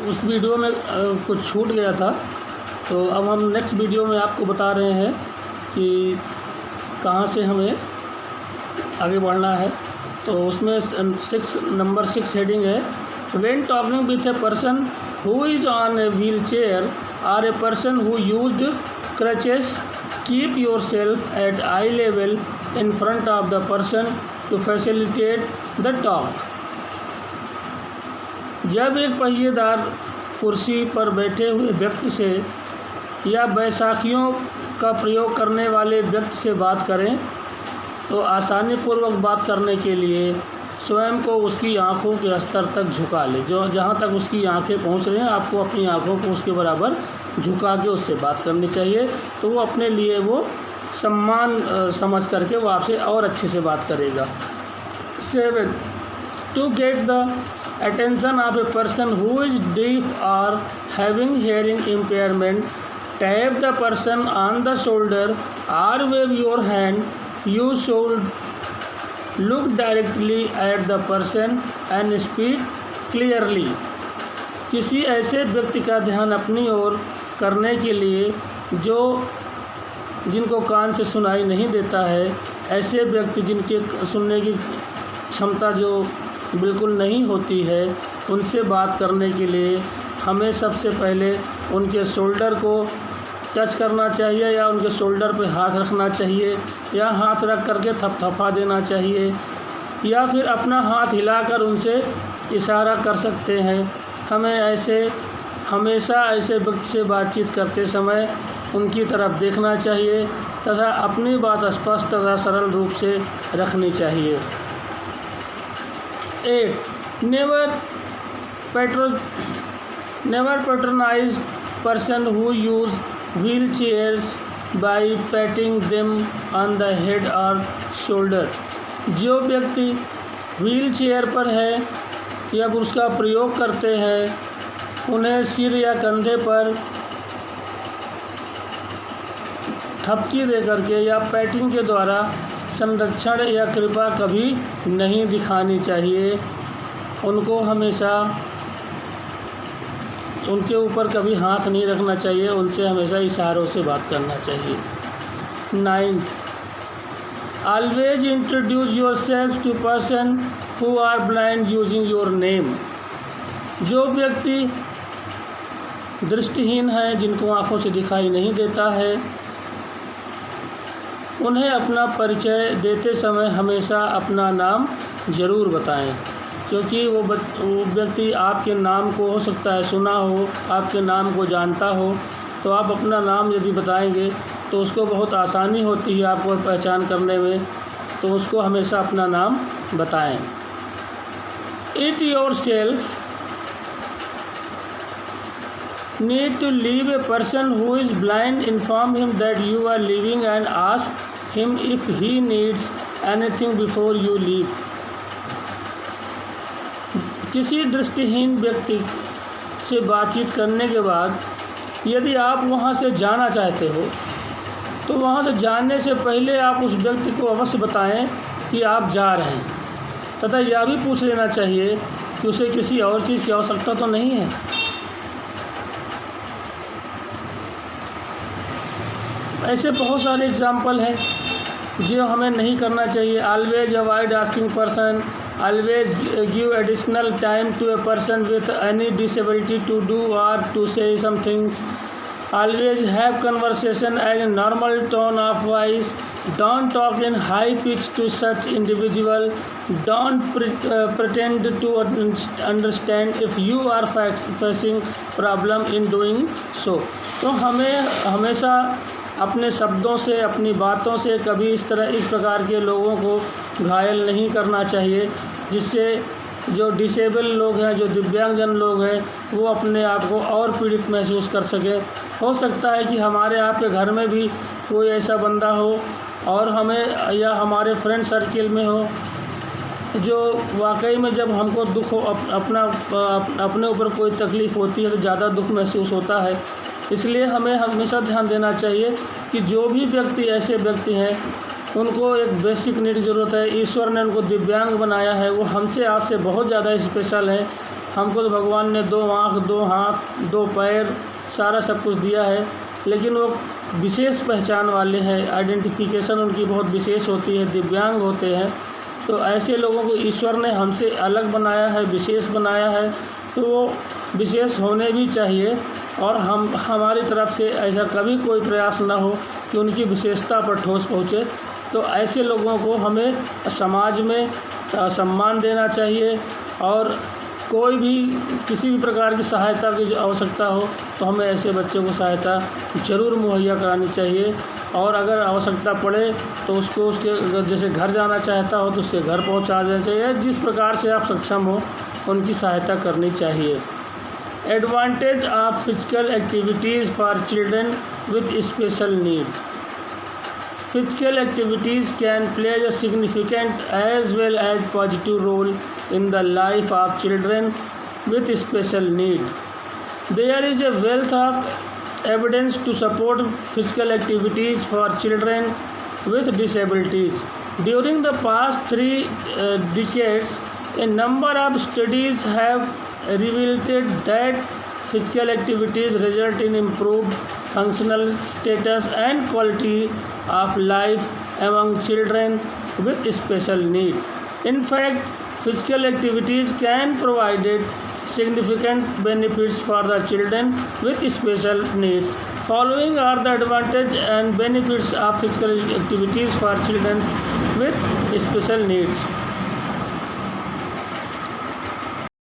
उस वीडियो में कुछ छूट गया था, तो अब हम नेक्स्ट वीडियो में आपको बता रहे हैं कि कहाँ से हमें आगे बढ़ना है। तो उसमें नंबर 6 हेडिंग है, when talking with a person who is on a wheelchair और a person who used crutches, keep yourself at eye level in front of the person to facilitate the talk. जब एक पहिएदार कुर्सी पर बैठे हुए व्यक्ति से या बैसाखियों का प्रयोग करने वाले व्यक्ति से बात करें तो आसानीपूर्वक बात करने के लिए स्वयं को उसकी आँखों के स्तर तक झुका ले। जो जहाँ तक उसकी आँखें पहुँच रही हैं, आपको अपनी आँखों को उसके बराबर झुका के उससे बात करनी चाहिए। तो वो अपने लिए वो सम्मान समझ करके वो आपसे और अच्छे से बात करेगा। 7. To get the attention of a person who is deaf or having hearing impairment, tap the person on the shoulder or wave your hand. You should look directly at the person and speak clearly. किसी ऐसे व्यक्ति का ध्यान अपनी ओर करने के लिए जिनको कान से सुनाई नहीं देता है, ऐसे व्यक्ति जिनके सुनने की क्षमता जो बिल्कुल नहीं होती है, उनसे बात करने के लिए हमें सबसे पहले उनके शोल्डर को टच करना चाहिए या उनके शोल्डर पे हाथ रखना चाहिए या हाथ रख करके थपथपा देना चाहिए या फिर अपना हाथ हिलाकर उनसे इशारा कर सकते हैं। हमें हमेशा ऐसे व्यक्ति से बातचीत करते समय उनकी तरफ देखना चाहिए तथा अपनी बात स्पष्ट तथा सरल रूप से रखनी चाहिए। 8. Never patronize person who use wheelchairs by patting them on the head or shoulder. जो व्यक्ति व्हील चेयर पर है या उसका प्रयोग करते हैं, उन्हें सिर या कंधे पर थपकी दे करके या पैटिंग के द्वारा संरक्षण या कृपा कभी नहीं दिखानी चाहिए। उनको हमेशा उनके ऊपर कभी हाथ नहीं रखना चाहिए, उनसे हमेशा इशारों से बात करना चाहिए। 9. Always introduce yourself to person who are blind using your name. जो व्यक्ति दृष्टिहीन हैं, जिनको आँखों से दिखाई नहीं देता है, उन्हें अपना परिचय देते समय हमेशा अपना नाम ज़रूर बताएं, क्योंकि वो व्यक्ति आपके नाम को हो सकता है सुना हो, आपके नाम को जानता हो। तो आप अपना नाम यदि बताएंगे तो उसको बहुत आसानी होती है आपको पहचान करने में, तो उसको हमेशा अपना नाम बताएं। It your self need to leave a person who is blind, inform him that you are leaving and ask him if he needs anything before you leave. किसी दृष्टिहीन व्यक्ति से बातचीत करने के बाद यदि आप वहां से जाना चाहते हो तो वहां से जाने से पहले आप उस व्यक्ति को अवश्य बताएं कि आप जा रहे हैं, तथा यह भी पूछ लेना चाहिए कि उसे किसी और चीज़ की आवश्यकता तो नहीं है। ऐसे बहुत सारे एग्जाम्पल हैं जो हमें नहीं करना चाहिए। Always avoid asking person, always give additional time to a person with any disability to do और to say somethings, always have conversation as a normal tone of voice, don't talk in high pitch to such individual, don't pretend to understand if you are facing problem in doing so. तो हमें हमेशा अपने शब्दों से, अपनी बातों से कभी इस प्रकार के लोगों को घायल नहीं करना चाहिए, जिससे जो डिसेबल लोग हैं, जो दिव्यांगजन लोग हैं, वो अपने आप को और पीड़ित महसूस कर सकें। हो सकता है कि हमारे आपके घर में भी कोई ऐसा बंदा हो और हमें या हमारे फ्रेंड सर्किल में हो जो वाकई में जब हमको दुख हो, अपने ऊपर कोई तकलीफ़ होती है तो ज़्यादा दुख महसूस होता है। इसलिए हमें हमेशा ध्यान देना चाहिए कि जो भी व्यक्ति ऐसे व्यक्ति हैं उनको एक बेसिक नीड ज़रूरत है। ईश्वर ने उनको दिव्यांग बनाया है, वो हमसे आपसे बहुत ज़्यादा स्पेशल है। हमको तो भगवान ने 2 आँख, 2 हाथ, 2 पैर, सारा सब कुछ दिया है, लेकिन वो विशेष पहचान वाले हैं, आइडेंटिफिकेशन उनकी बहुत विशेष होती है, दिव्यांग होते हैं। तो ऐसे लोगों को ईश्वर ने हमसे अलग बनाया है, विशेष बनाया है, तो वो विशेष होने भी चाहिए। और हमारी तरफ से ऐसा कभी कोई प्रयास ना हो कि उनकी विशेषता पर ठोस पहुँचे। तो ऐसे लोगों को हमें समाज में सम्मान देना चाहिए, और कोई भी किसी भी प्रकार की सहायता की आवश्यकता हो तो हमें ऐसे बच्चों को सहायता ज़रूर मुहैया करानी चाहिए। और अगर आवश्यकता पड़े तो उसको उसके जैसे घर जाना चाहता हो तो उसके घर पहुंचा देना चाहिए। जिस प्रकार से आप सक्षम हो उनकी सहायता करनी चाहिए। Advantage of physical activities for children with special need. Physical activities can play a significant as well as positive role in the life of children with special need. There is a wealth of evidence to support physical activities for children with disabilities. During the past 3 decades, a number of studies have revealed that physical activities result in improved functional status and quality of life among children with special need. In fact, physical activities can provide significant benefits for the children with special needs. Following are the advantages and benefits of physical activities for children with special needs.